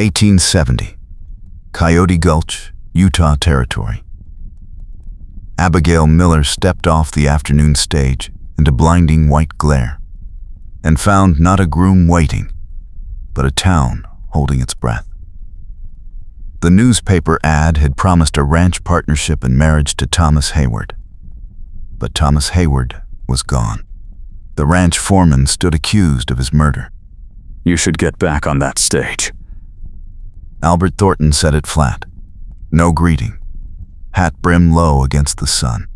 1870. Coyote Gulch, Utah Territory. Abigail Miller stepped off the afternoon stage into blinding white glare and found not a groom waiting, but a town holding its breath. The newspaper ad had promised a ranch partnership and marriage to Thomas Hayward. But Thomas Hayward was gone. The ranch foreman stood accused of his murder. You should get back on that stage. Albert Thornton said it flat. No greeting. Hat brim low against the sun.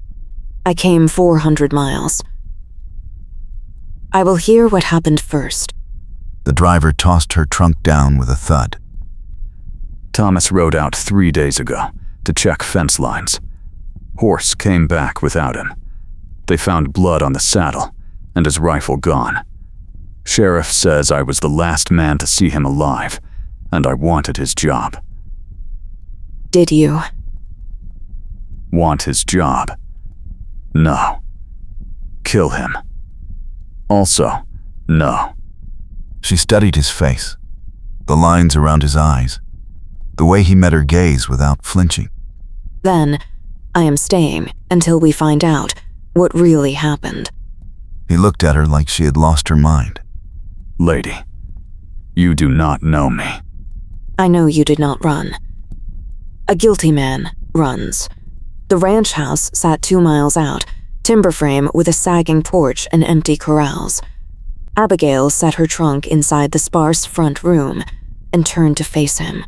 I came 400 miles. I will hear what happened first. The driver tossed her trunk down with a thud. Thomas rode out 3 days ago to check fence lines. Horse came back without him. They found blood on the saddle and his rifle gone. Sheriff says I was the last man to see him alive, and I wanted his job. Did you? Want his job? No. Kill him? Also, no. She studied his face, the lines around his eyes, the way he met her gaze without flinching. Then, I am staying until we find out what really happened. He looked at her like she had lost her mind. Lady, you do not know me. I know you did not run. A guilty man runs. The ranch house sat 2 miles out, timber frame with a sagging porch and empty corrals. Abigail set her trunk inside the sparse front room and turned to face him.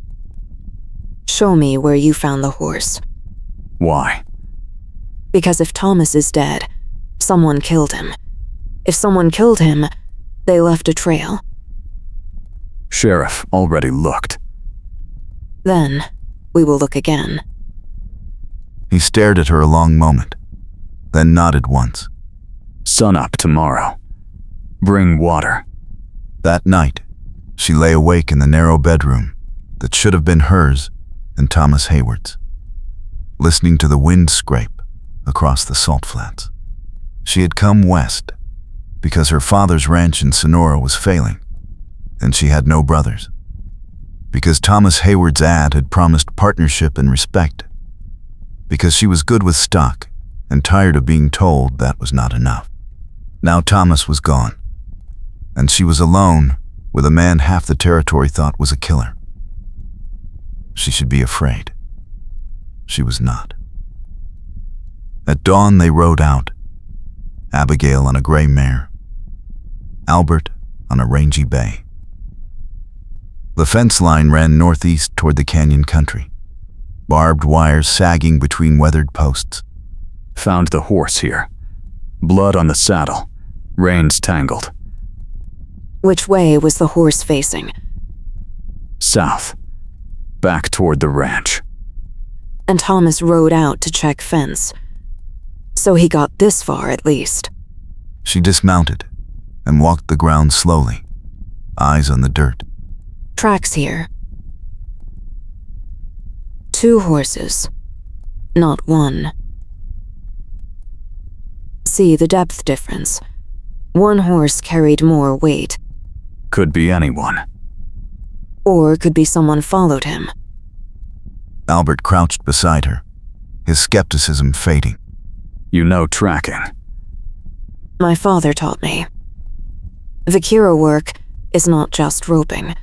Show me where you found the horse. Why? Because if Thomas is dead, someone killed him. If someone killed him, they left a trail. Sheriff already looked. Then, we will look again. He stared at her a long moment, then nodded once. Sun up tomorrow. Bring water. That night, she lay awake in the narrow bedroom that should have been hers and Thomas Hayward's, listening to the wind scrape across the salt flats. She had come west because her father's ranch in Sonora was failing, and she had no brothers. Because Thomas Hayward's ad had promised partnership and respect. Because she was good with stock and tired of being told that was not enough. Now Thomas was gone, and she was alone with a man half the territory thought was a killer. She should be afraid. She was not. At dawn they rode out, Abigail on a gray mare, Albert on a rangy bay. The fence line ran northeast toward the canyon country, barbed wires sagging between weathered posts. Found the horse here. Blood on the saddle. Reins tangled. Which way was the horse facing? South. Back toward the ranch. And Thomas rode out to check fence. So he got this far at least. She dismounted and walked the ground slowly, eyes on the dirt. Tracks here. 2 horses, not 1. See the depth difference. 1 horse carried more weight. Could be anyone. Or could be someone followed him. Albert crouched beside her, his skepticism fading. You know tracking. My father taught me. Vaquero work is not just roping.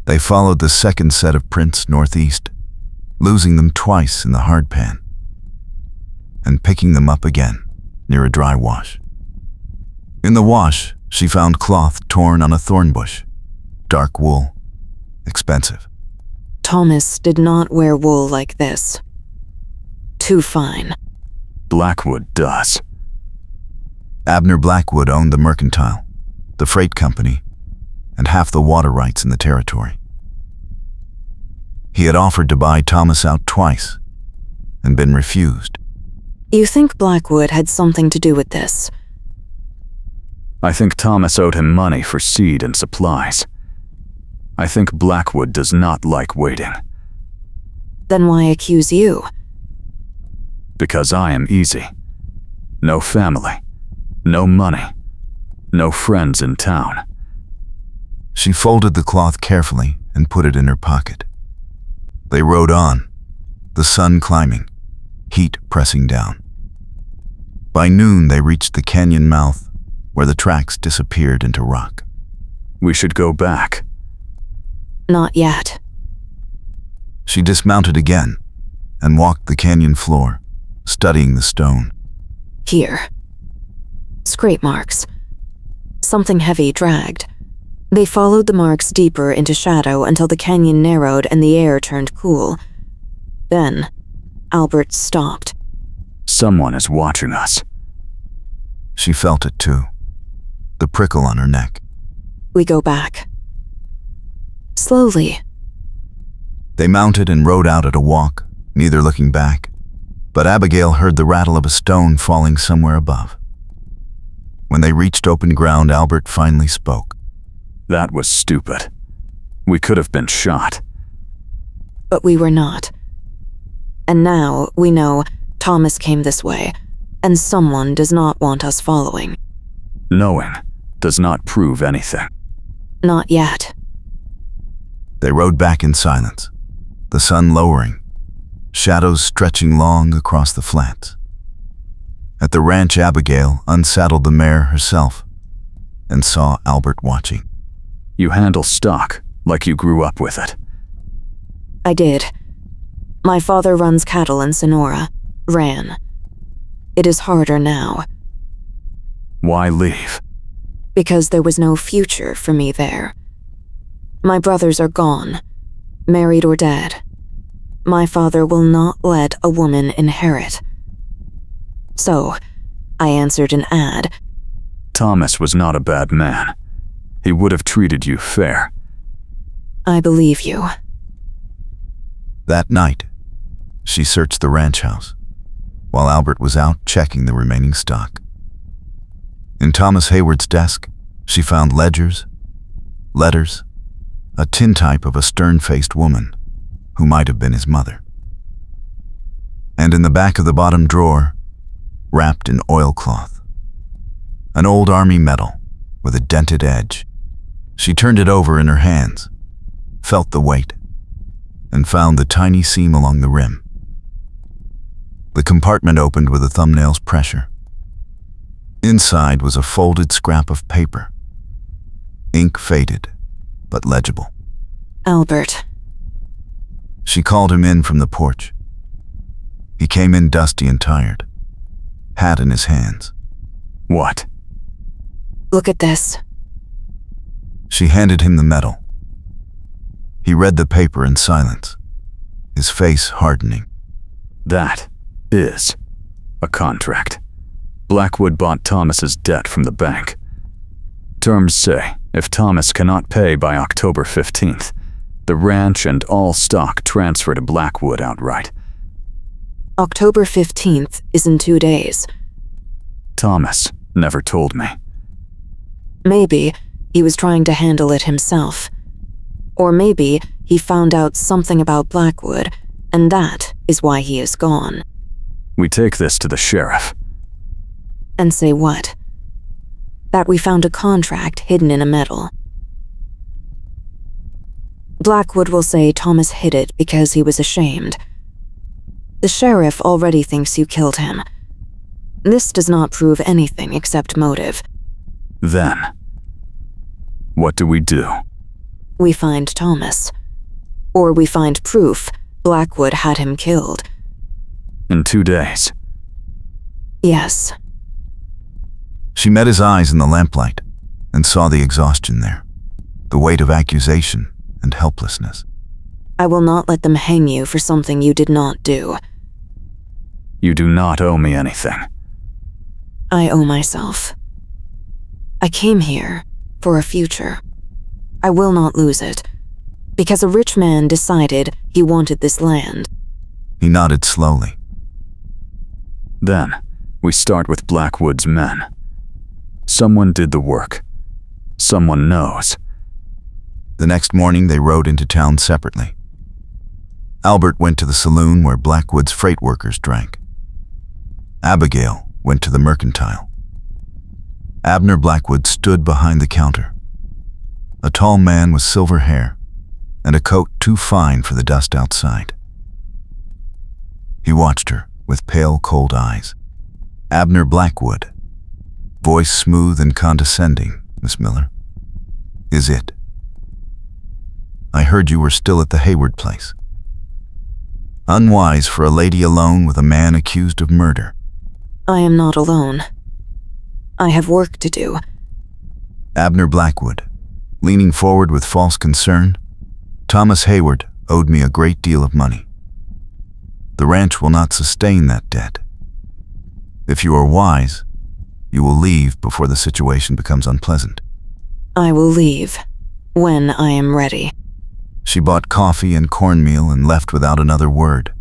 They followed the second set of prints northeast, losing them twice in the hardpan, and picking them up again near a dry wash. In the wash, she found cloth torn on a thorn bush, dark wool, expensive. Thomas did not wear wool like this. Too fine. Blackwood does. Abner Blackwood owned the Mercantile, the freight company, and half the water rights in the territory. He had offered to buy Thomas out twice and been refused. You think Blackwood had something to do with this? I think Thomas owed him money for seed and supplies. I think Blackwood does not like waiting. Then why accuse you? Because I am easy. No family. No money. No friends in town. She folded the cloth carefully and put it in her pocket. They rode on, the sun climbing, heat pressing down. By noon, they reached the canyon mouth, where the tracks disappeared into rock. We should go back. Not yet. She dismounted again and walked the canyon floor, studying the stone. Here. Scrape marks. Something heavy dragged. They followed the marks deeper into shadow until the canyon narrowed and the air turned cool. Then, Albert stopped. Someone is watching us. She felt it too, the prickle on her neck. We go back. Slowly. They mounted and rode out at a walk, neither looking back, but Abigail heard the rattle of a stone falling somewhere above. When they reached open ground, Albert finally spoke. That was stupid. We could have been shot. But we were not. And now we know Thomas came this way, and someone does not want us following. Knowing does not prove anything. Not yet. They rode back in silence, the sun lowering, shadows stretching long across the flats. At the ranch, Abigail unsaddled the mare herself and saw Albert watching. You handle stock like you grew up with it. I did. My father runs cattle in Sonora. Ran. It is harder now. Why leave? Because there was no future for me there. My brothers are gone, married or dead. My father will not let a woman inherit. So, I answered an ad. Thomas was not a bad man. He would have treated you fair. I believe you. That night, she searched the ranch house, while Albert was out checking the remaining stock. In Thomas Hayward's desk, she found ledgers, letters, a tintype of a stern-faced woman who might have been his mother. And in the back of the bottom drawer, wrapped in oilcloth, an old army medal with a dented edge. She turned it over in her hands, felt the weight, and found the tiny seam along the rim. The compartment opened with a thumbnail's pressure. Inside was a folded scrap of paper, ink faded, but legible. Albert. She called him in from the porch. He came in dusty and tired, hat in his hands. What? Look at this. She handed him the medal. He read the paper in silence, his face hardening. That is a contract. Blackwood bought Thomas's debt from the bank. Terms say if Thomas cannot pay by October 15th, the ranch and all stock transfer to Blackwood outright. October 15th is in 2 days. Thomas never told me. Maybe he was trying to handle it himself. Or maybe he found out something about Blackwood, and that is why he is gone. We take this to the sheriff. And say what? That we found a contract hidden in a medal. Blackwood will say Thomas hid it because he was ashamed. The sheriff already thinks you killed him. This does not prove anything except motive. Then, what do we do? We find Thomas. Or we find proof Blackwood had him killed. In 2 days. Yes. She met his eyes in the lamplight and saw the exhaustion there, the weight of accusation and helplessness. I will not let them hang you for something you did not do. You do not owe me anything. I owe myself. I came here for a future. I will not lose it, because a rich man decided he wanted this land. He nodded slowly. Then, we start with Blackwood's men. Someone did the work. Someone knows. The next morning, they rode into town separately. Albert went to the saloon where Blackwood's freight workers drank. Abigail went to the mercantile. Abner Blackwood stood behind the counter. a tall man with silver hair and a coat too fine for the dust outside. He watched her with pale, cold eyes. Abner Blackwood. Voice smooth and condescending, Miss Miller. Is it? I heard you were still at the Hayward place. Unwise for a lady alone with a man accused of murder. I am not alone. I have work to do. Abner Blackwood, leaning forward with false concern. Thomas Hayward owed me a great deal of money. The ranch will not sustain that debt. If you are wise, you will leave before the situation becomes unpleasant. I will leave when I am ready. She bought coffee and cornmeal and left without another word,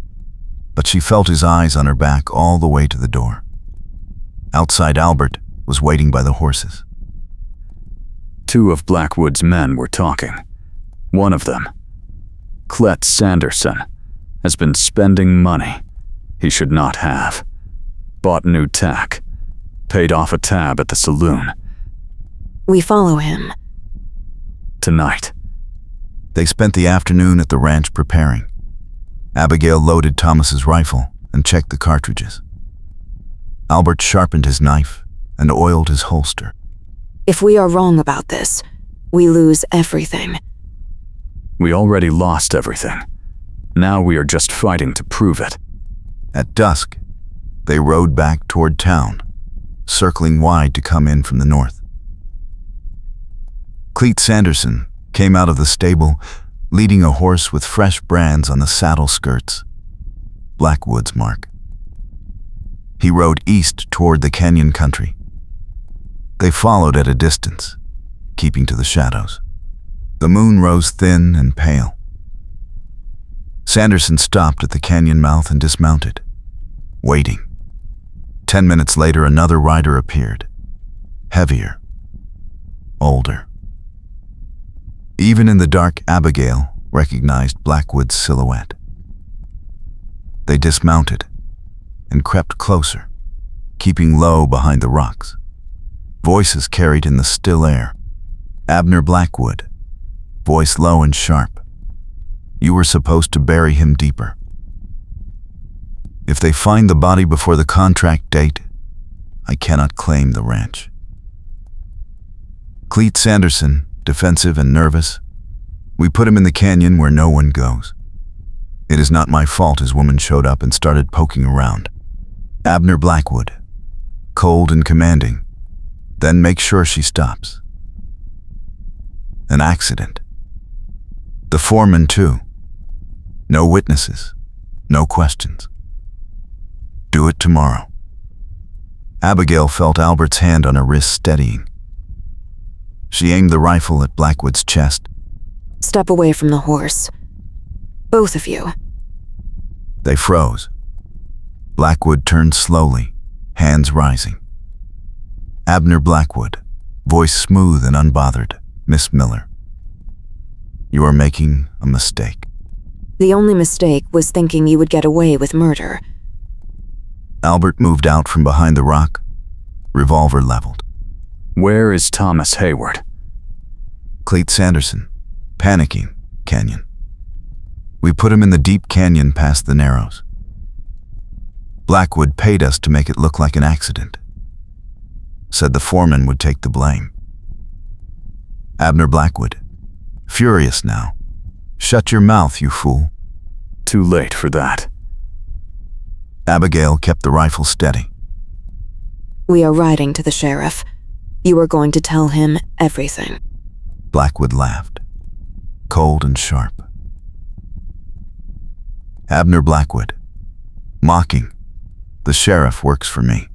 but she felt his eyes on her back all the way to the door. Outside, Albert was waiting by the horses. Two of Blackwood's men were talking. One of them, Clet Sanderson, has been spending money he should not have. Bought new tack, paid off a tab at the saloon. We follow him. Tonight. They spent the afternoon at the ranch preparing. Abigail loaded Thomas's rifle and checked the cartridges. Albert sharpened his knife and oiled his holster. If we are wrong about this, we lose everything. We already lost everything. Now we are just fighting to prove it. At dusk, they rode back toward town, circling wide to come in from the north. Clet Sanderson came out of the stable, leading a horse with fresh brands on the saddle skirts, Blackwood's mark. He rode east toward the canyon country. They followed at a distance, keeping to the shadows. The moon rose thin and pale. Sanderson stopped at the canyon mouth and dismounted, waiting. 10 minutes later, another rider appeared, heavier, older. Even in the dark, Abigail recognized Blackwood's silhouette. They dismounted and crept closer, keeping low behind the rocks. Voices carried in the still air. Abner Blackwood, voice low and sharp. You were supposed to bury him deeper. If they find the body before the contract date, I cannot claim the ranch. Clet Sanderson, defensive and nervous. We put him in the canyon where no one goes. It is not my fault his woman showed up and started poking around. Abner Blackwood, cold and commanding. Then make sure she stops. An accident. The foreman too. No witnesses, no questions. Do it tomorrow. Abigail felt Albert's hand on her wrist steadying. She aimed the rifle at Blackwood's chest. Step away from the horse. Both of you. They froze. Blackwood turned slowly, hands rising. Abner Blackwood, voice smooth and unbothered. Miss Miller, you are making a mistake. The only mistake was thinking you would get away with murder. Albert moved out from behind the rock, revolver leveled. Where is Thomas Hayward? Clet Sanderson, panicking, canyon. We put him in the deep canyon past the Narrows. Blackwood paid us to make it look like an accident. Said the foreman would take the blame. Abner Blackwood, furious now. Shut your mouth, you fool. Too late for that. Abigail kept the rifle steady. We are riding to the sheriff. You are going to tell him everything. Blackwood laughed, cold and sharp. Abner Blackwood, mocking. The sheriff works for me.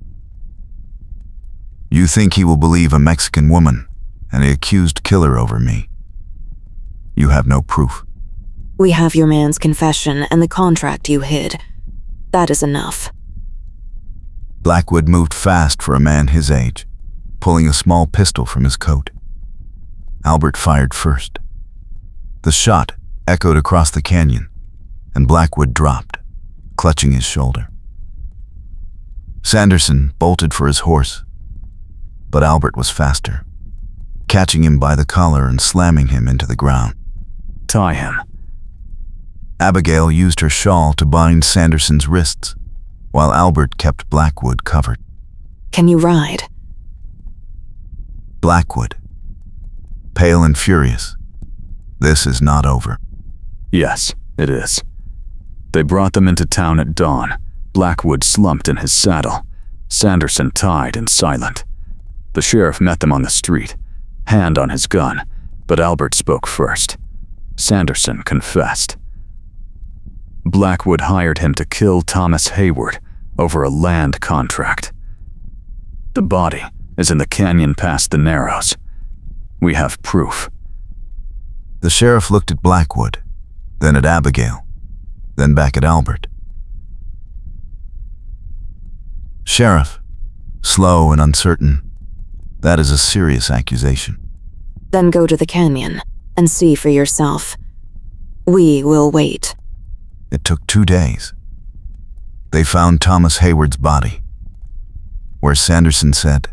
You think he will believe a Mexican woman and the accused killer over me? You have no proof. We have your man's confession and the contract you hid. That is enough. Blackwood moved fast for a man his age, pulling a small pistol from his coat. Albert fired first. The shot echoed across the canyon, and Blackwood dropped, clutching his shoulder. Sanderson bolted for his horse, but Albert was faster. catching him by the collar and slamming him into the ground. Tie him. Abigail used her shawl to bind Sanderson's wrists, while Albert kept Blackwood covered. Can you ride? Blackwood, pale and furious. This is not over. Yes, it is. They brought them into town at dawn. Blackwood slumped in his saddle, Sanderson tied and silent. The sheriff met them on the street, hand on his gun, but Albert spoke first. Sanderson confessed. Blackwood hired him to kill Thomas Hayward over a land contract. The body is in the canyon past the Narrows. We have proof. The sheriff looked at Blackwood, then at Abigail, then back at Albert. Sheriff, slow and uncertain, that is a serious accusation. Then go to the canyon and see for yourself. We will wait. It took 2 days. They found Thomas Hayward's body, where Sanderson said,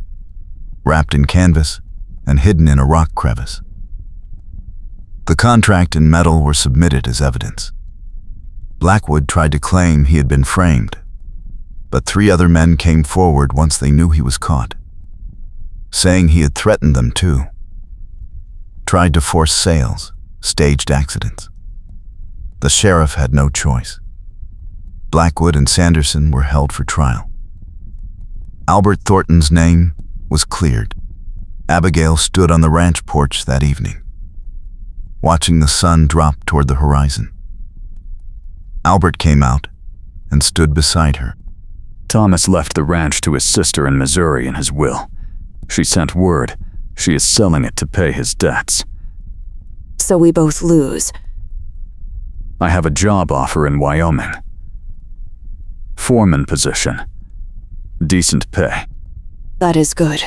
wrapped in canvas and hidden in a rock crevice. The contract and medal were submitted as evidence. Blackwood tried to claim he had been framed, but 3 other men came forward once they knew he was caught, saying he had threatened them too. Tried to force sales, staged accidents. The sheriff had no choice. Blackwood and Sanderson were held for trial. Albert Thornton's name was cleared. Abigail stood on the ranch porch that evening, watching the sun drop toward the horizon. Albert came out and stood beside her. Thomas left the ranch to his sister in Missouri in his will. She sent word she is selling it to pay his debts. So we both lose. I have a job offer in Wyoming. Foreman position. Decent pay. That is good.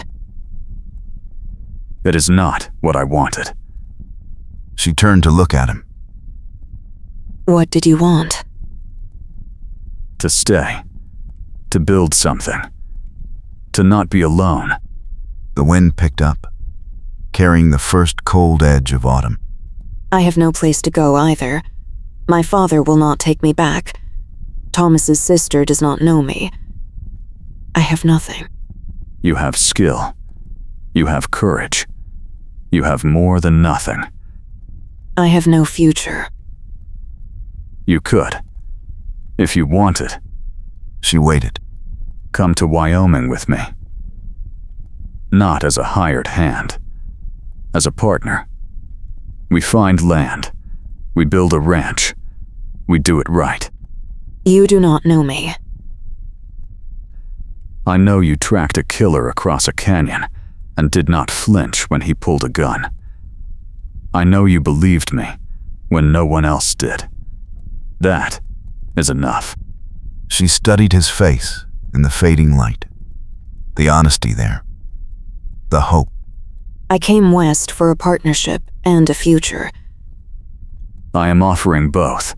It is not what I wanted. She turned to look at him. What did you want? To stay. To build something. To not be alone. The wind picked up, carrying the first cold edge of autumn. I have no place to go either. My father will not take me back. Thomas's sister does not know me. I have nothing. You have skill. You have courage. You have more than nothing. I have no future. You could. If you wanted. She waited. Come to Wyoming with me. Not as a hired hand. As a partner. We find land. We build a ranch. We do it right. You do not know me. I know you tracked a killer across a canyon and did not flinch when he pulled a gun. I know you believed me when no one else did. That is enough. She studied his face in the fading light. The honesty there. The hope. I came west for a partnership and a future. I am offering both.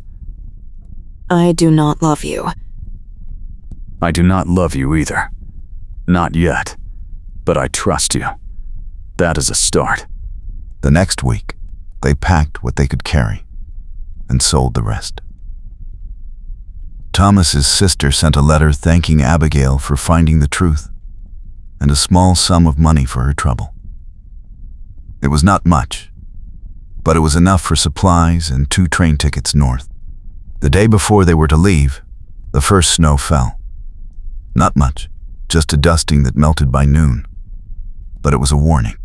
I do not love you. I do not love you either. Not yet. But I trust you. That is a start. The next week, they packed what they could carry and sold the rest. Thomas's sister sent a letter thanking Abigail for finding the truth and a small sum of money for her trouble. It was not much, but it was enough for supplies and 2 train tickets north. The day before they were to leave, the first snow fell. Not much, just a dusting that melted by noon, but it was a warning.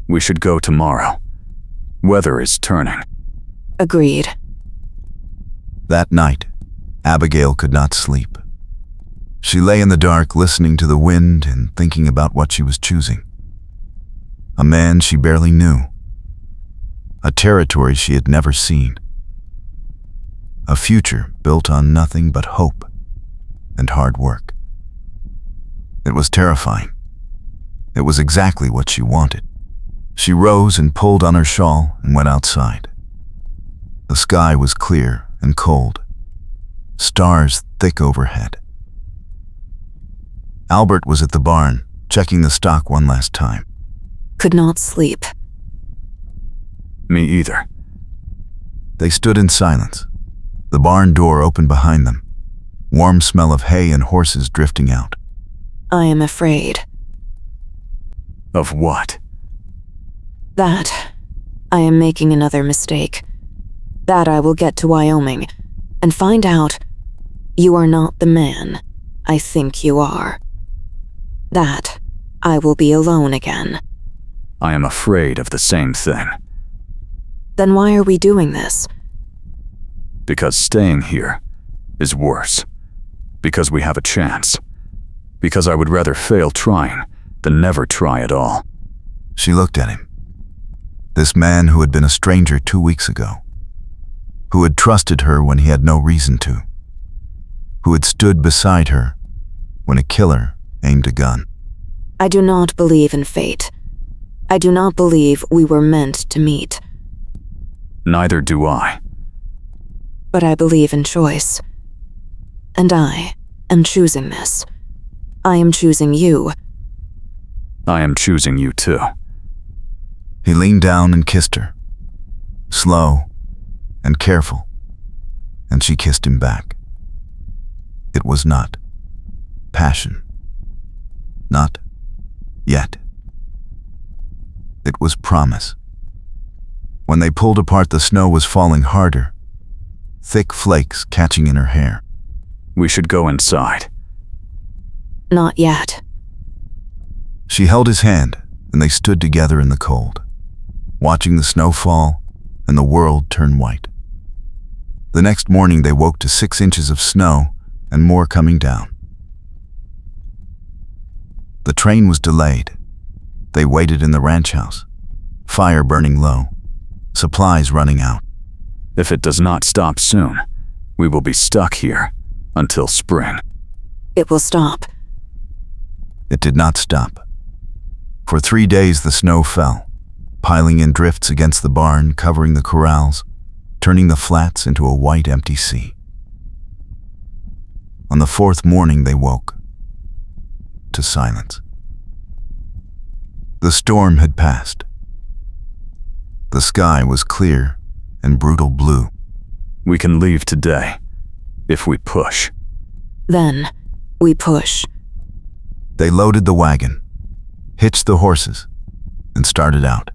We should go tomorrow. Weather is turning. Agreed. That night, Abigail could not sleep. She lay in the dark listening to the wind and thinking about what she was choosing. A man she barely knew. A territory she had never seen. A future built on nothing but hope and hard work. It was terrifying. It was exactly what she wanted. She rose and pulled on her shawl and went outside. The sky was clear and cold. Stars thick overhead. Albert was at the barn, checking the stock one last time. Could not sleep. Me either. They stood in silence. The barn door opened behind them. Warm smell of hay and horses drifting out. I am afraid. Of what? That I am making another mistake. That I will get to Wyoming and find out you are not the man I think you are. That I will be alone again. I am afraid of the same thing. Then why are we doing this? Because staying here is worse. Because we have a chance. Because I would rather fail trying than never try at all. She looked at him. This man who had been a stranger 2 weeks ago. Who had trusted her when he had no reason to. Who had stood beside her when a killer aimed a gun. I do not believe in fate. I do not believe we were meant to meet. Neither do I. But I believe in choice. And I am choosing this. I am choosing you. I am choosing you too. He leaned down and kissed her. Slow and careful. And she kissed him back. It was not passion. Not yet. It was promise. When they pulled apart, the snow was falling harder, thick flakes catching in her hair. We should go inside. Not yet. She held his hand, and they stood together in the cold, watching the snow fall and the world turn white. The next morning they woke to 6 inches of snow and more coming down. The train was delayed. They waited in the ranch house, fire burning low, supplies running out. If it does not stop soon, we will be stuck here until spring. It will stop. It did not stop. For 3 days the snow fell, piling in drifts against the barn, covering the corrals, turning the flats into a white empty sea. On the 4th morning they woke to silence. The storm had passed. The sky was clear and brutal blue. We can leave today, if we push. Then we push. They loaded the wagon, hitched the horses, and started out.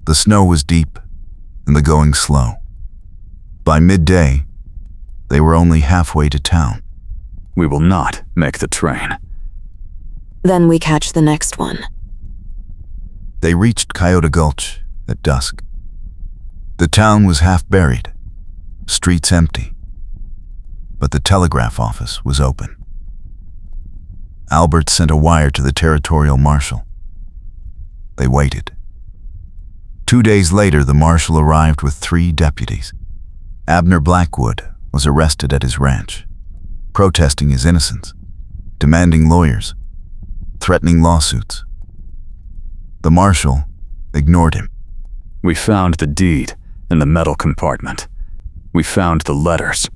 The snow was deep and the going slow. By midday, they were only halfway to town. We will not make the train. Then we catch the next one. They reached Coyote Gulch at dusk. The town was half buried, streets empty, but the telegraph office was open. Albert sent a wire to the territorial marshal. They waited. 2 days later, the marshal arrived with 3 deputies. Abner Blackwood was arrested at his ranch, protesting his innocence, demanding lawyers, threatening lawsuits. The marshal ignored him. We found the deed in the metal compartment. We found the letters.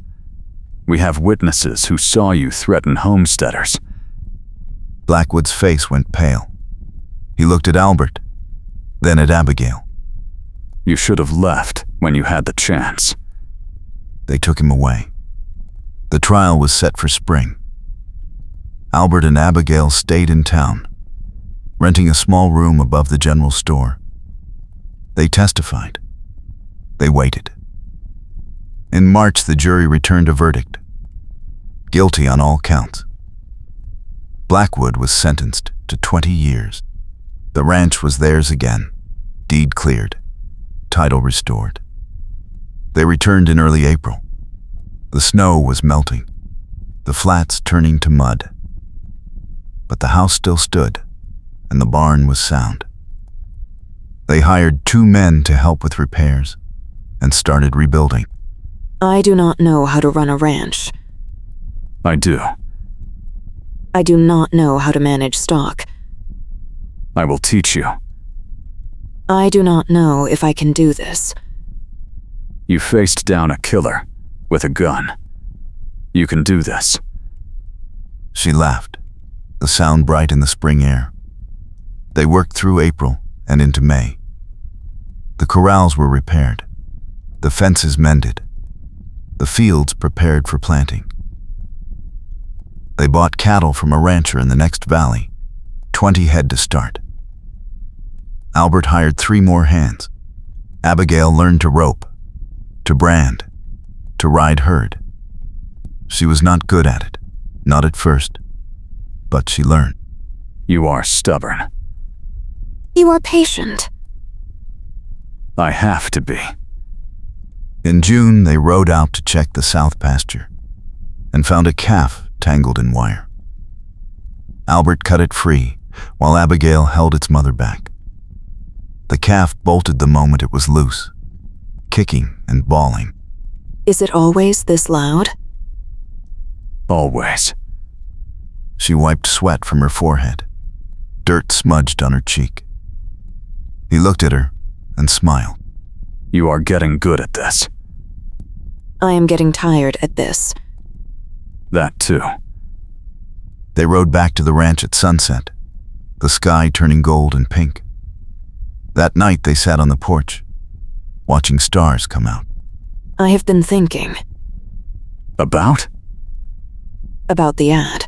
We have witnesses who saw you threaten homesteaders. Blackwood's face went pale. He looked at Albert, then at Abigail. You should have left when you had the chance. They took him away. The trial was set for spring. Albert and Abigail stayed in town, renting a small room above the general store. They testified. They waited. In March, the jury returned a verdict. Guilty on all counts. Blackwood was sentenced to 20 years. The ranch was theirs again, deed cleared, title restored. They returned in early April. The snow was melting, the flats turning to mud. But the house still stood, and the barn was sound. They hired 2 men to help with repairs and started rebuilding. I do not know how to run a ranch. I do. I do not know how to manage stock. I will teach you. I do not know if I can do this. You faced down a killer with a gun. You can do this. She laughed, the sound bright in the spring air. They worked through April and into May. The corrals were repaired, the fences mended, the fields prepared for planting. They bought cattle from a rancher in the next valley, 20 head to start. Albert hired 3 more hands. Abigail learned to rope, to brand, to ride herd. She was not good at it, not at first, but she learned. You are stubborn. You are patient. I have to be. In June, they rode out to check the south pasture and found a calf tangled in wire. Albert cut it free while Abigail held its mother back. The calf bolted the moment it was loose, kicking and bawling. Is it always this loud? Always. She wiped sweat from her forehead. Dirt smudged on her cheek. He looked at her and smiled. You are getting good at this. I am getting tired at this. That too. They rode back to the ranch at sunset, the sky turning gold and pink. That night they sat on the porch, watching stars come out. I have been thinking About? about the ad.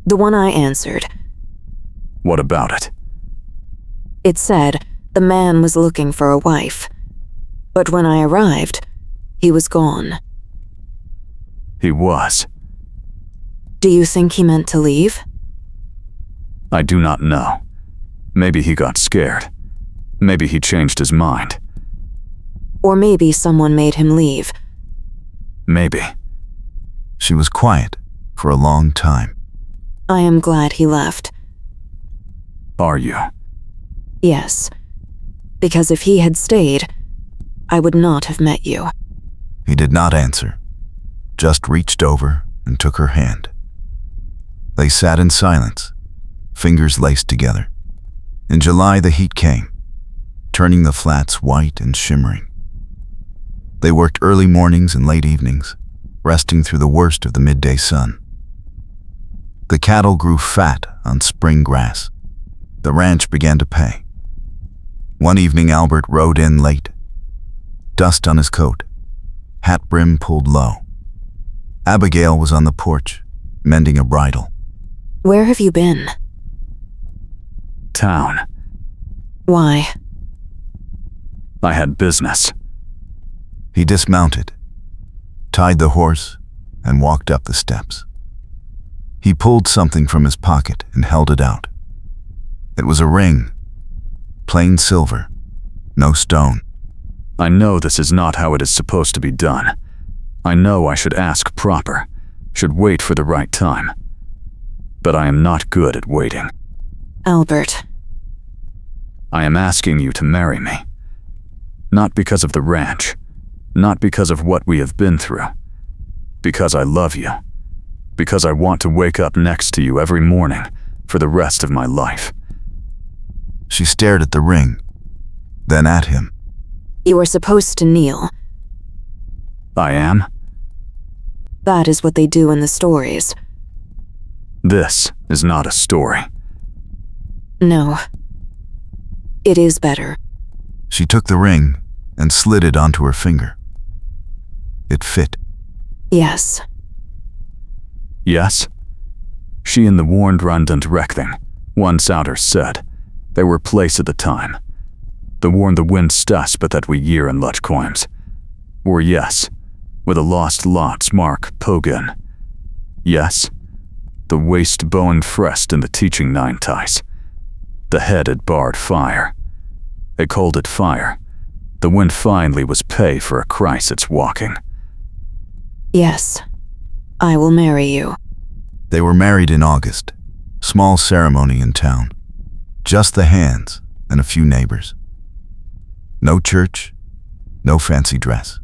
The one I answered. What about it? It said the man was looking for a wife. But when I arrived, he was gone. He was. Do you think he meant to leave? I do not know. Maybe he got scared. Maybe he changed his mind. Or maybe someone made him leave. Maybe. She was quiet for a long time. I am glad he left. Are you? Yes. Because if he had stayed, I would not have met you. He did not answer, just reached over and took her hand. They sat in silence, fingers laced together. In July, the heat came, turning the flats white and shimmering. They worked early mornings and late evenings, resting through the worst of the midday sun. The cattle grew fat on spring grass. The ranch began to pay. One evening, Albert rode in late, dust on his coat, hat brim pulled low. Abigail was on the porch, mending a bridle. Where have you been? Town. Why? I had business. He dismounted, tied the horse, and walked up the steps. He pulled something from his pocket and held it out. It was a ring, plain silver, no stone. I know this is not how it is supposed to be done. I know I should ask proper, should wait for the right time. But I am not good at waiting. Albert. I am asking you to marry me. Not because of the ranch, not because of what we have been through. Because I love you. Because I want to wake up next to you every morning for the rest of my life. She stared at the ring, then at him. You are supposed to kneel. I am? That is what they do in the stories. This is not a story. No. It is better. She took the ring and slid it onto her finger. It fit. Yes. Yes? She and the warned Randant Rekthing, one Souter said, they were place at the time. The warn the wind stas but that we year and lut coims. Or yes, with a lost lots mark Pogan. Yes, the waist bowing frest in the teaching nine ties. The head had barred fire. They called it fire. The wind finally was pay for a Christ its walking. Yes. I will marry you. They were married in August. Small ceremony in town. Just the hands and a few neighbors. No church, no fancy dress.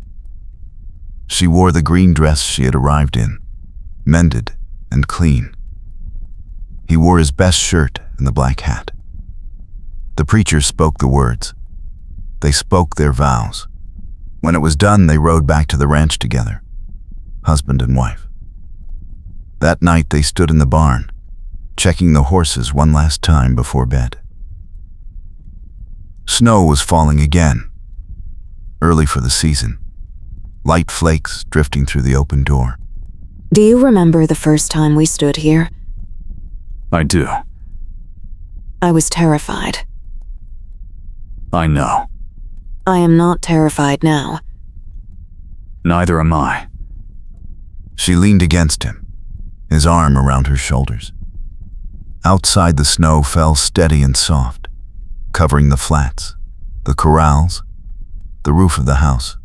She wore the green dress she had arrived in, mended and clean. He wore his best shirt and the black hat. The preacher spoke the words. They spoke their vows. When it was done, they rode back to the ranch together, husband and wife. That night they stood in the barn, checking the horses one last time before bed. Snow was falling again, early for the season, light flakes drifting through the open door. Do you remember the first time we stood here? I do. I was terrified. I know. I am not terrified now. Neither am I. She leaned against him, his arm around her shoulders. Outside, the snow fell steady and soft, covering the flats, the corrals, the roof of the house.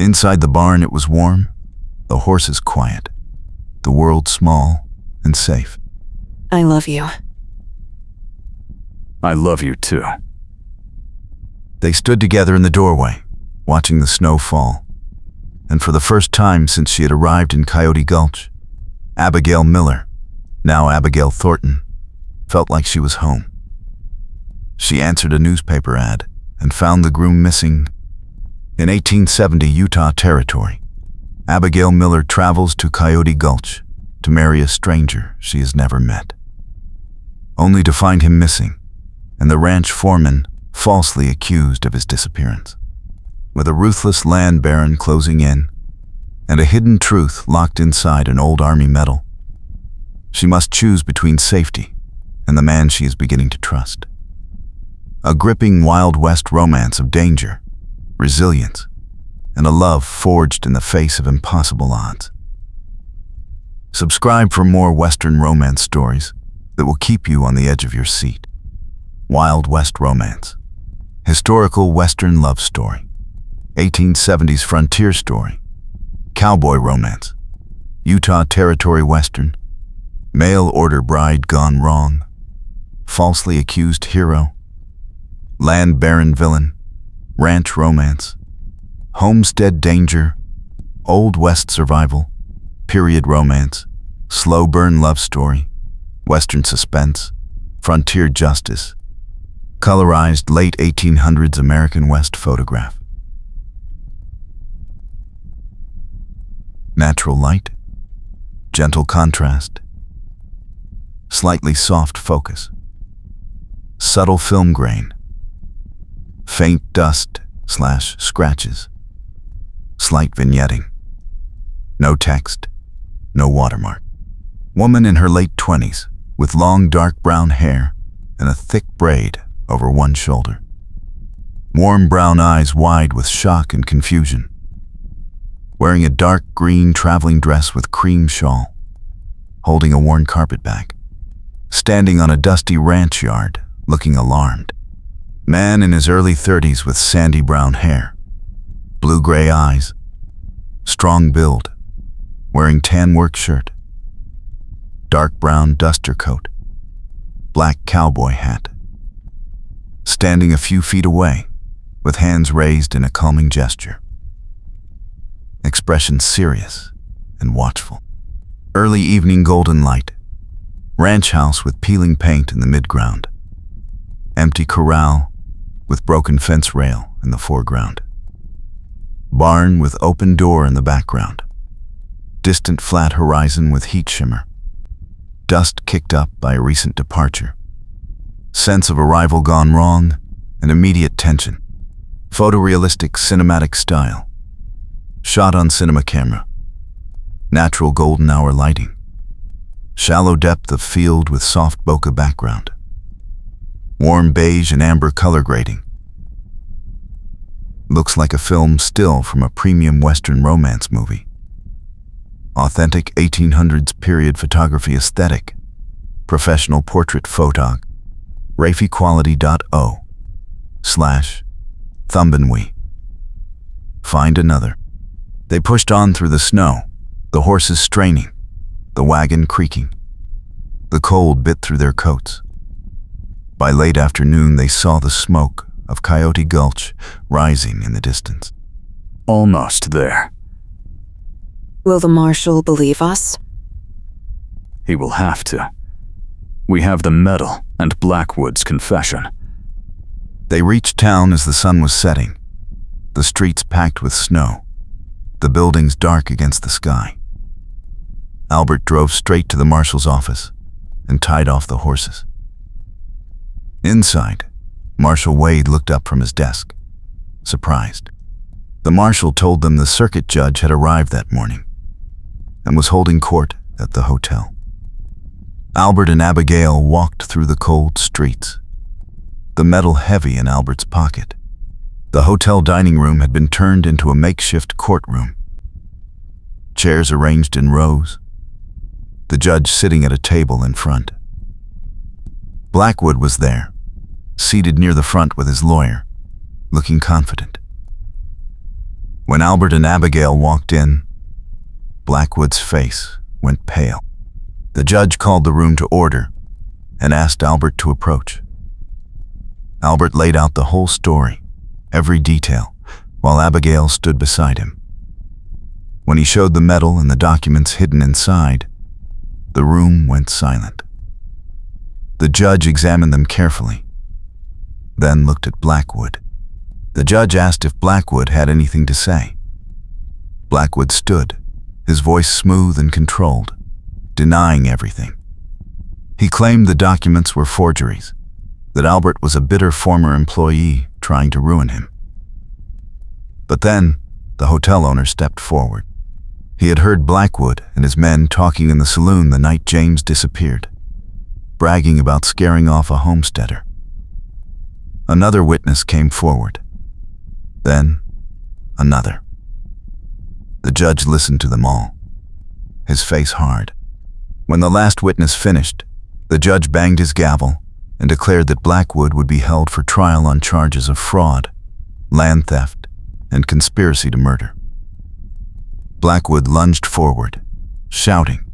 Inside the barn, it was warm, the horses quiet, the world small and safe. I love you. I love you too. They stood together in the doorway, watching the snow fall. And for the first time since she had arrived in Coyote Gulch, Abigail Miller, now Abigail Thornton, felt like she was home. She answered a newspaper ad and found the groom missing. In 1870 Utah Territory, Abigail Miller travels to Coyote Gulch to marry a stranger she has never met, only to find him missing and the ranch foreman falsely accused of his disappearance. With a ruthless land baron closing in and a hidden truth locked inside an old army medal, she must choose between safety and the man she is beginning to trust. A gripping Wild West romance of danger, resilience, and a love forged in the face of impossible odds. Subscribe for more Western romance stories that will keep you on the edge of your seat. Wild West Romance. Historical Western love story. 1870s frontier story. Cowboy romance. Utah Territory Western. Mail order bride gone wrong. Falsely accused hero. Land baron villain. Ranch romance. Homestead danger. Old West survival. Period romance. Slow burn love story. Western suspense. Frontier justice. Colorized late 1800s American West photograph. Natural light. Gentle contrast. Slightly soft focus. Subtle film grain. Faint dust/scratches. Slight vignetting. No text. No watermark. Woman in her late 20s with long dark brown hair and a thick braid over one shoulder. Warm brown eyes wide with shock and confusion. Wearing a dark green traveling dress with cream shawl. Holding a worn carpet bag. Standing on a dusty ranch yard, looking alarmed. Man in his early 30s with sandy brown hair. Blue-gray eyes. Strong build. Wearing tan work shirt. Dark brown duster coat. Black cowboy hat. Standing a few feet away, with hands raised in a calming gesture. Expression serious and watchful. Early evening golden light. Ranch house with peeling paint in the midground. Empty corral with broken fence rail in the foreground. Barn with open door in the background. Distant flat horizon with heat shimmer. Dust kicked up by a recent departure. Sense of arrival gone wrong and immediate tension. Photorealistic cinematic style. Shot on cinema camera. Natural golden hour lighting. Shallow depth of field with soft bokeh background. Warm beige and amber color grading. Looks like a film still from a premium Western romance movie. Authentic 1800s period photography aesthetic. Professional portrait photog. RafeeQuality.o/Thumbinwe. Find another. They pushed on through the snow, the horses straining, the wagon creaking. The cold bit through their coats. By late afternoon, they saw the smoke of Coyote Gulch rising in the distance. Almost there. Will the marshal believe us? He will have to. We have the medal and Blackwood's confession. They reached town as the sun was setting, the streets packed with snow, the buildings dark against the sky. Albert drove straight to the marshal's office and tied off the horses. Inside, Marshal Wade looked up from his desk, surprised. The marshal told them the circuit judge had arrived that morning and was holding court at the hotel. Albert and Abigail walked through the cold streets, the metal heavy in Albert's pocket. The hotel dining room had been turned into a makeshift courtroom. Chairs arranged in rows, the judge sitting at a table in front. Blackwood was there, seated near the front with his lawyer, looking confident. When Albert and Abigail walked in, Blackwood's face went pale. The judge called the room to order and asked Albert to approach. Albert laid out the whole story, every detail, while Abigail stood beside him. When he showed the medal and the documents hidden inside, the room went silent. The judge examined them carefully, then looked at Blackwood. The judge asked if Blackwood had anything to say. Blackwood stood, his voice smooth and controlled, denying everything. He claimed the documents were forgeries, that Albert was a bitter former employee trying to ruin him. But then, the hotel owner stepped forward. He had heard Blackwood and his men talking in the saloon the night James disappeared, bragging about scaring off a homesteader. Another witness came forward. Then, another. The judge listened to them all, his face hard. When the last witness finished, the judge banged his gavel and declared that Blackwood would be held for trial on charges of fraud, land theft, and conspiracy to murder. Blackwood lunged forward, shouting,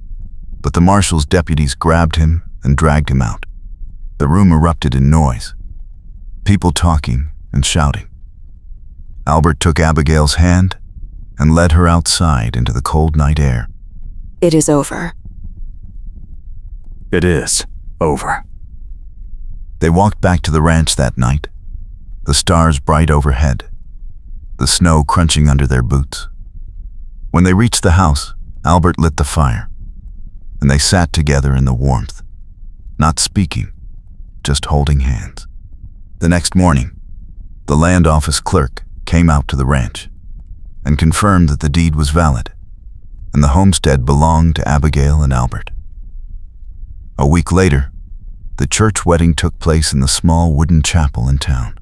but the marshal's deputies grabbed him and dragged him out. The room erupted in noise, people talking and shouting. Albert took Abigail's hand and led her outside into the cold night air. It is over. It is over. They walked back to the ranch that night, the stars bright overhead, the snow crunching under their boots. When they reached the house, Albert lit the fire, and they sat together in the warmth, not speaking, just holding hands. The next morning, the land office clerk came out to the ranch and confirmed that the deed was valid, and the homestead belonged to Abigail and Albert. A week later, the church wedding took place in the small wooden chapel in town,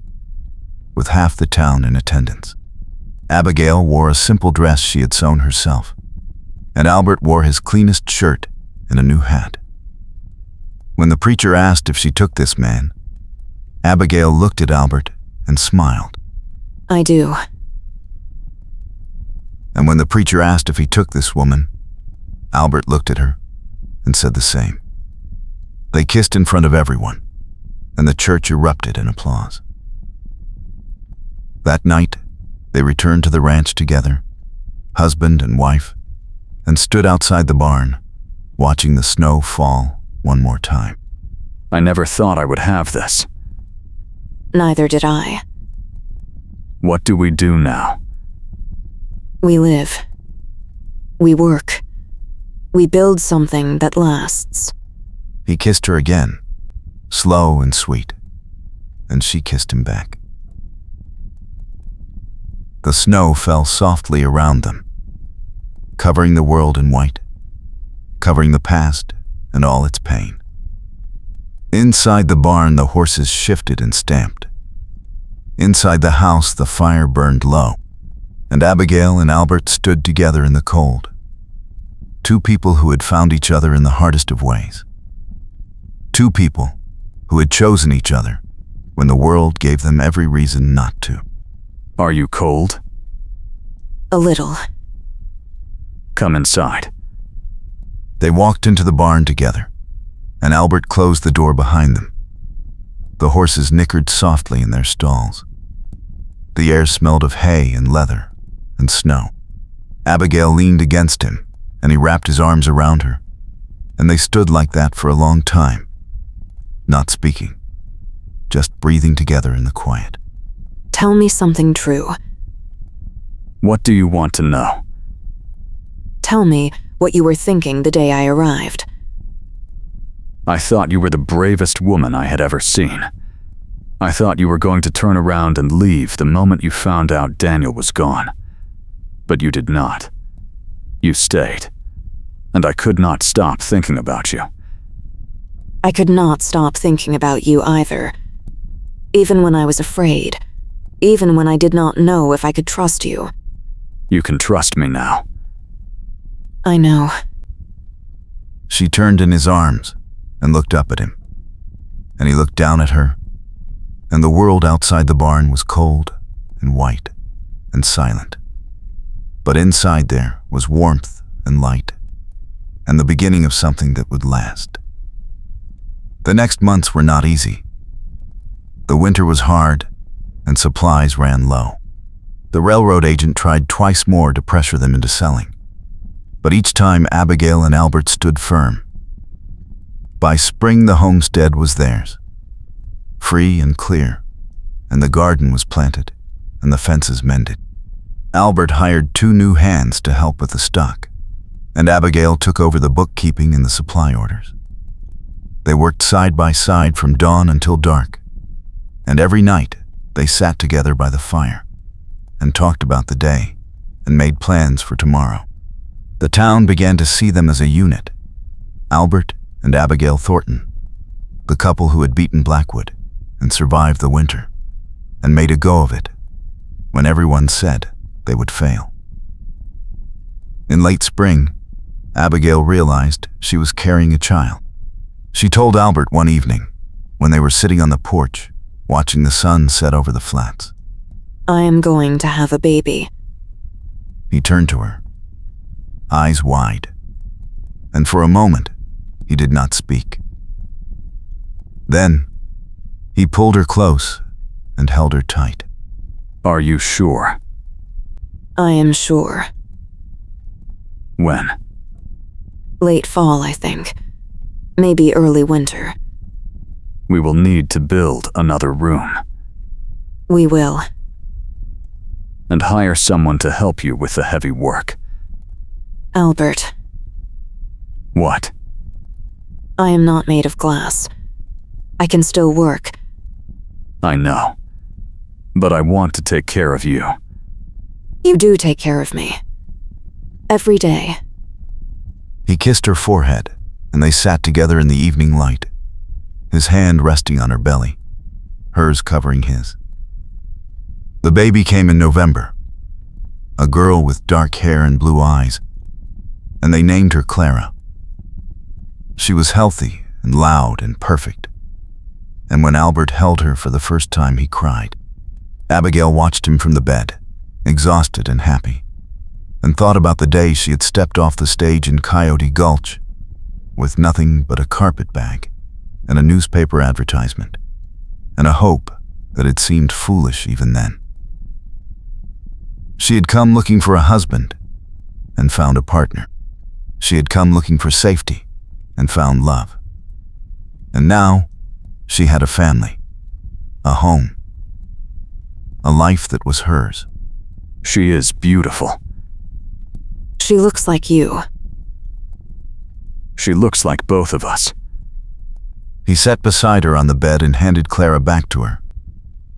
with half the town in attendance. Abigail wore a simple dress she had sewn herself, and Albert wore his cleanest shirt and a new hat. When the preacher asked if she took this man, Abigail looked at Albert and smiled. I do. And when the preacher asked if he took this woman, Albert looked at her and said the same. They kissed in front of everyone, and the church erupted in applause. That night, they returned to the ranch together, husband and wife, and stood outside the barn, watching the snow fall one more time. I never thought I would have this. Neither did I. What do we do now? We live. We work. We build something that lasts. He kissed her again, slow and sweet, and she kissed him back. The snow fell softly around them, covering the world in white, covering the past and all its pain. Inside the barn, the horses shifted and stamped. Inside the house, the fire burned low, and Abigail and Albert stood together in the cold. Two people who had found each other in the hardest of ways. Two people who had chosen each other when the world gave them every reason not to. Are you cold? A little. Come inside. They walked into the barn together, and Albert closed the door behind them. The horses nickered softly in their stalls. The air smelled of hay and leather and snow. Abigail leaned against him, and he wrapped his arms around her, and they stood like that for a long time, not speaking, just breathing together in the quiet. Tell me something true. What do you want to know? Tell me what you were thinking the day I arrived. I thought you were the bravest woman I had ever seen. I thought you were going to turn around and leave the moment you found out Daniel was gone. But you did not. You stayed. And I could not stop thinking about you. I could not stop thinking about you either. Even when I was afraid. Even when I did not know if I could trust you. You can trust me now. I know. She turned in his arms and looked up at him. And he looked down at her, and the world outside the barn was cold and white and silent. But inside there was warmth and light, and the beginning of something that would last. The next months were not easy. The winter was hard, and supplies ran low. The railroad agent tried twice more to pressure them into selling, but each time Abigail and Albert stood firm. By spring, the homestead was theirs, free and clear, and the garden was planted and the fences mended. Albert hired 2 new hands to help with the stock, and Abigail took over the bookkeeping and the supply orders. They worked side by side from dawn until dark, and every night they sat together by the fire and talked about the day and made plans for tomorrow. The town began to see them as a unit, Albert and Abigail Thornton, the couple who had beaten Blackwood and survived the winter and made a go of it when everyone said they would fail. In late spring, Abigail realized she was carrying a child. She told Albert one evening when they were sitting on the porch watching the sun set over the flats. I am going to have a baby. He turned to her, eyes wide, and for a moment he did not speak. Then he pulled her close and held her tight. Are you sure? I am sure. When? Late fall, I think. Maybe early winter. We will need to build another room. We will. And hire someone to help you with the heavy work. Albert, What? I am not made of glass. I can still work. I know. But I want to take care of you. You do take care of me. Every day. He kissed her forehead, and they sat together in the evening light, his hand resting on her belly, hers covering his. The baby came in November, a girl with dark hair and blue eyes, and they named her Clara. She was healthy and loud and perfect, and when Albert held her for the first time, he cried. Abigail watched him from the bed, exhausted and happy, and thought about the day she had stepped off the stage in Coyote Gulch with nothing but a carpet bag and a newspaper advertisement, and a hope that had seemed foolish even then. She had come looking for a husband and found a partner. She had come looking for safety and found love. And now she had a family, a home, a life that was hers. She is beautiful. She looks like you. She looks like both of us. He sat beside her on the bed and handed Clara back to her,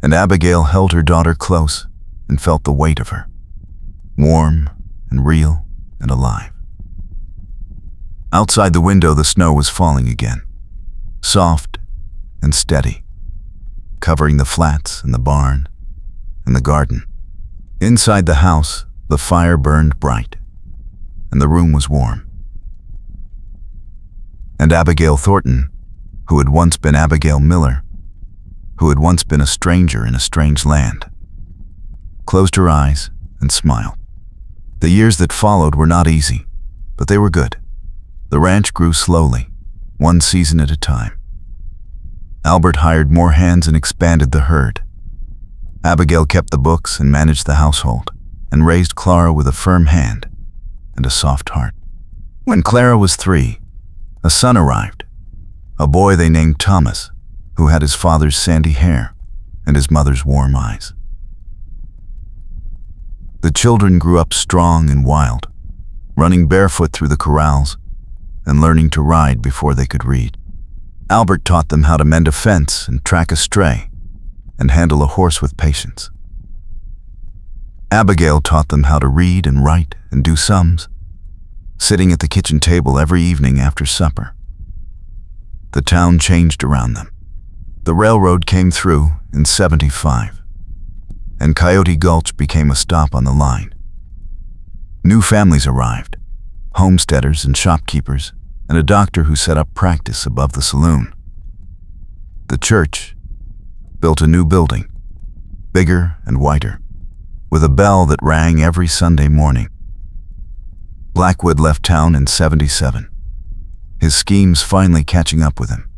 and Abigail held her daughter close and felt the weight of her, warm and real and alive. Outside the window, the snow was falling again, soft and steady, covering the flats and the barn and the garden. Inside the house, the fire burned bright, and the room was warm. And Abigail Thornton, who had once been Abigail Miller, who had once been a stranger in a strange land, closed her eyes and smiled. The years that followed were not easy, but they were good. The ranch grew slowly, one season at a time. Albert hired more hands and expanded the herd. Abigail kept the books and managed the household, and raised Clara with a firm hand and a soft heart. When Clara was 3, a son arrived, a boy they named Thomas, who had his father's sandy hair and his mother's warm eyes. The children grew up strong and wild, running barefoot through the corrals and learning to ride before they could read. Albert taught them how to mend a fence and track a stray, and handle a horse with patience. Abigail taught them how to read and write and do sums, sitting at the kitchen table every evening after supper. The town changed around them. The railroad came through in '75, and Coyote Gulch became a stop on the line. New families arrived, homesteaders and shopkeepers, and a doctor who set up practice above the saloon. The church built a new building, bigger and whiter, with a bell that rang every Sunday morning. Blackwood left town in '77, his schemes finally catching up with him.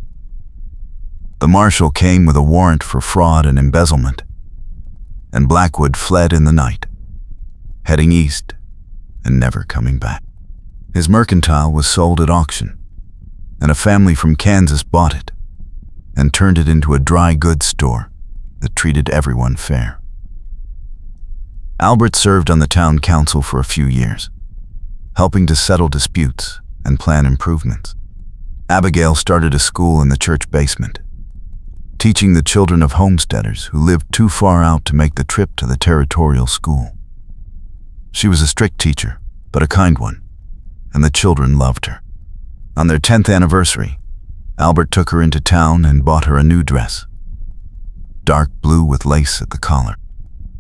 The marshal came with a warrant for fraud and embezzlement, and Blackwood fled in the night, heading east and never coming back. His mercantile was sold at auction, and a family from Kansas bought it and turned it into a dry goods store that treated everyone fair. Albert served on the town council for a few years, helping to settle disputes and plan improvements. Abigail started a school in the church basement, teaching the children of homesteaders who lived too far out to make the trip to the territorial school. She was a strict teacher, but a kind one, and the children loved her. On their 10th anniversary, Albert took her into town and bought her a new dress, dark blue with lace at the collar.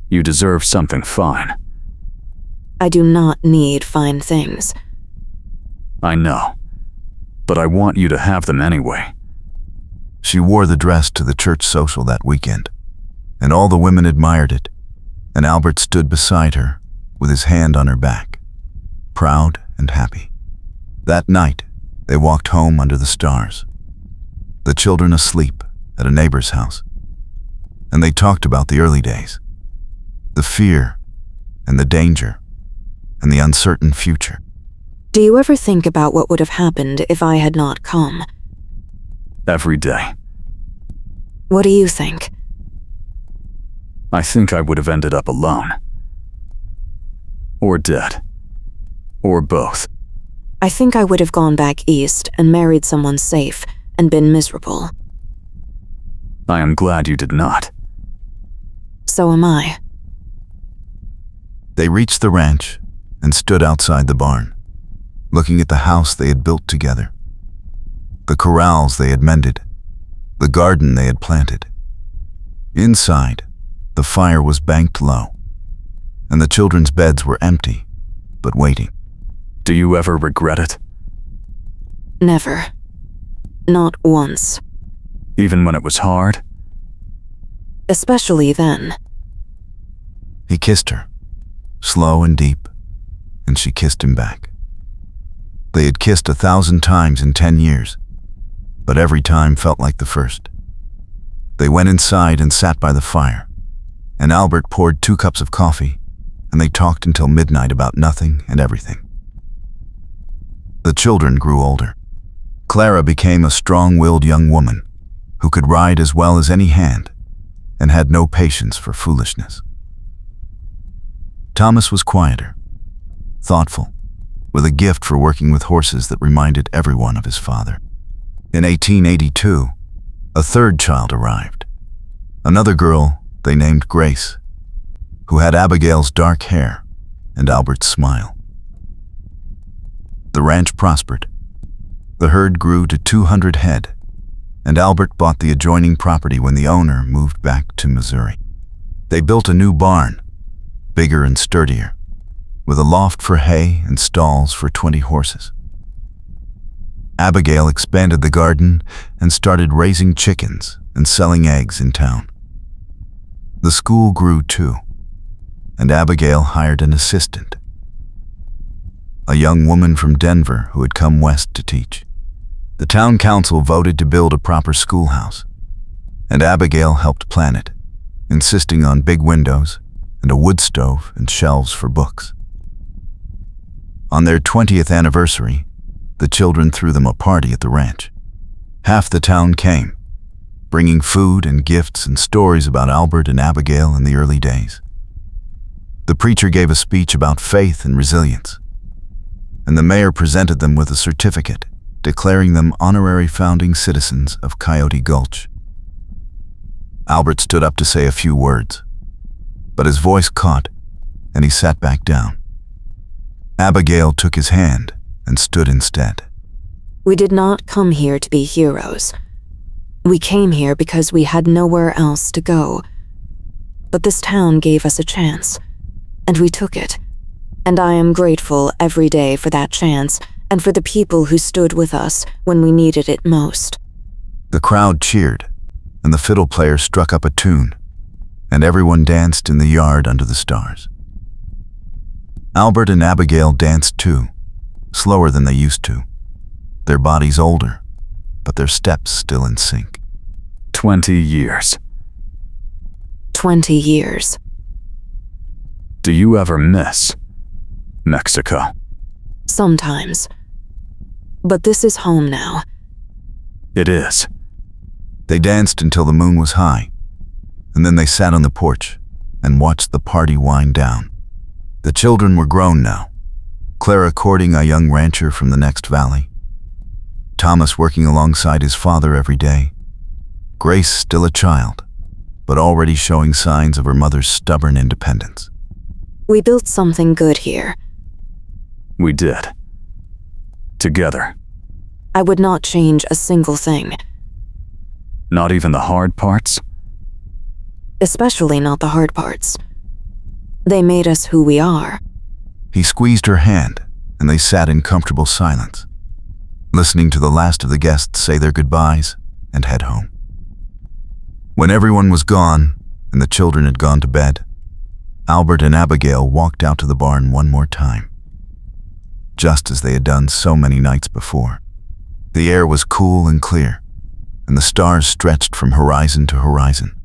You deserve something fine. I do not need fine things. I know, but I want you to have them anyway. She wore the dress to the church social that weekend, and all the women admired it, and Albert stood beside her with his hand on her back, proud and happy. That night, they walked home under the stars, the children asleep at a neighbor's house, and they talked about the early days, the fear and the danger and the uncertain future. Do you ever think about what would have happened if I had not come? Every day. What do you think? I think I would have ended up alone. Or dead. Or both. I think I would have gone back east and married someone safe and been miserable. I am glad you did not. So am I. They reached the ranch and stood outside the barn, looking at the house they had built together, the corrals they had mended, the garden they had planted. Inside, the fire was banked low, and the children's beds were empty, but waiting. Do you ever regret it? Never. Not once. Even when it was hard? Especially then. He kissed her, slow and deep, and she kissed him back. They had kissed 1,000 times in 10 years, but every time felt like the first. They went inside and sat by the fire, and Albert poured 2 cups of coffee, and they talked until midnight about nothing and everything. The children grew older. Clara became a strong-willed young woman who could ride as well as any hand and had no patience for foolishness. Thomas was quieter, thoughtful, with a gift for working with horses that reminded everyone of his father. In 1882, a 3rd child arrived, another girl they named Grace, who had Abigail's dark hair and Albert's smile. The ranch prospered. The herd grew to 200 head, and Albert bought the adjoining property when the owner moved back to Missouri. They built a new barn, bigger and sturdier, with a loft for hay and stalls for 20 horses. Abigail expanded the garden and started raising chickens and selling eggs in town. The school grew too, and Abigail hired an assistant, a young woman from Denver who had come west to teach. The town council voted to build a proper schoolhouse, and Abigail helped plan it, insisting on big windows and a wood stove and shelves for books. On their 20th anniversary, the children threw them a party at the ranch. Half the town came, bringing food and gifts and stories about Albert and Abigail in the early days. The preacher gave a speech about faith and resilience, and the mayor presented them with a certificate declaring them honorary founding citizens of Coyote Gulch. Albert stood up to say a few words, but his voice caught, and he sat back down. Abigail took his hand and stood instead. We did not come here to be heroes. We came here because we had nowhere else to go. But this town gave us a chance, and we took it. And I am grateful every day for that chance and for the people who stood with us when we needed it most. The crowd cheered, and the fiddle player struck up a tune, and everyone danced in the yard under the stars. Albert and Abigail danced too, slower than they used to, their bodies older, but their steps still in sync. 20 years. 20 years. Do you ever miss Mexico? Sometimes. But this is home now. It is. They danced until the moon was high, and then they sat on the porch and watched the party wind down. The children were grown now, Clara courting a young rancher from the next valley, Thomas working alongside his father every day, Grace still a child, but already showing signs of her mother's stubborn independence. We built something good here. We did. Together. I would not change a single thing. Not even the hard parts? Especially not the hard parts. They made us who we are. He squeezed her hand, and they sat in comfortable silence, listening to the last of the guests say their goodbyes and head home. When everyone was gone and the children had gone to bed, Albert and Abigail walked out to the barn one more time, just as they had done so many nights before. The air was cool and clear, and the stars stretched from horizon to horizon.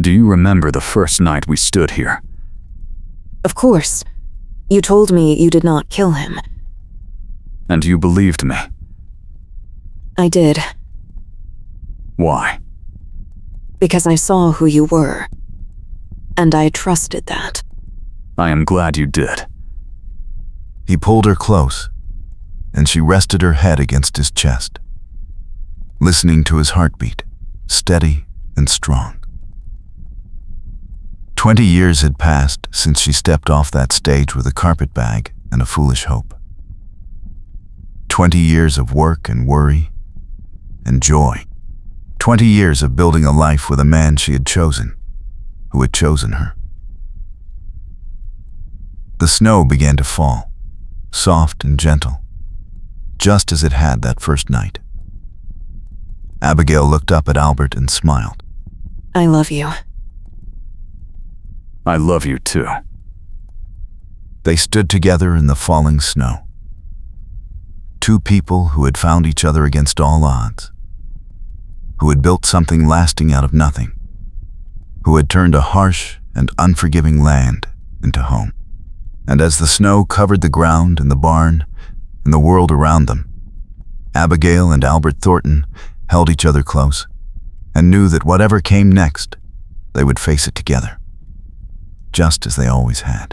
Do you remember the first night we stood here? Of course. You told me you did not kill him. And you believed me. I did. Why? Because I saw who you were. And I trusted that. I am glad you did. He pulled her close, and she rested her head against his chest, listening to his heartbeat, steady and strong. 20 years had passed since she stepped off that stage with a carpet bag and a foolish hope. 20 years of work and worry and joy. 20 years of building a life with a man she had chosen, who had chosen her. The snow began to fall, soft and gentle, just as it had that first night. Abigail looked up at Albert and smiled. I love you. I love you too. They stood together in the falling snow. Two people who had found each other against all odds, who had built something lasting out of nothing, who had turned a harsh and unforgiving land into home. And as the snow covered the ground and the barn and the world around them, Abigail and Albert Thornton held each other close and knew that whatever came next, they would face it together, just as they always had.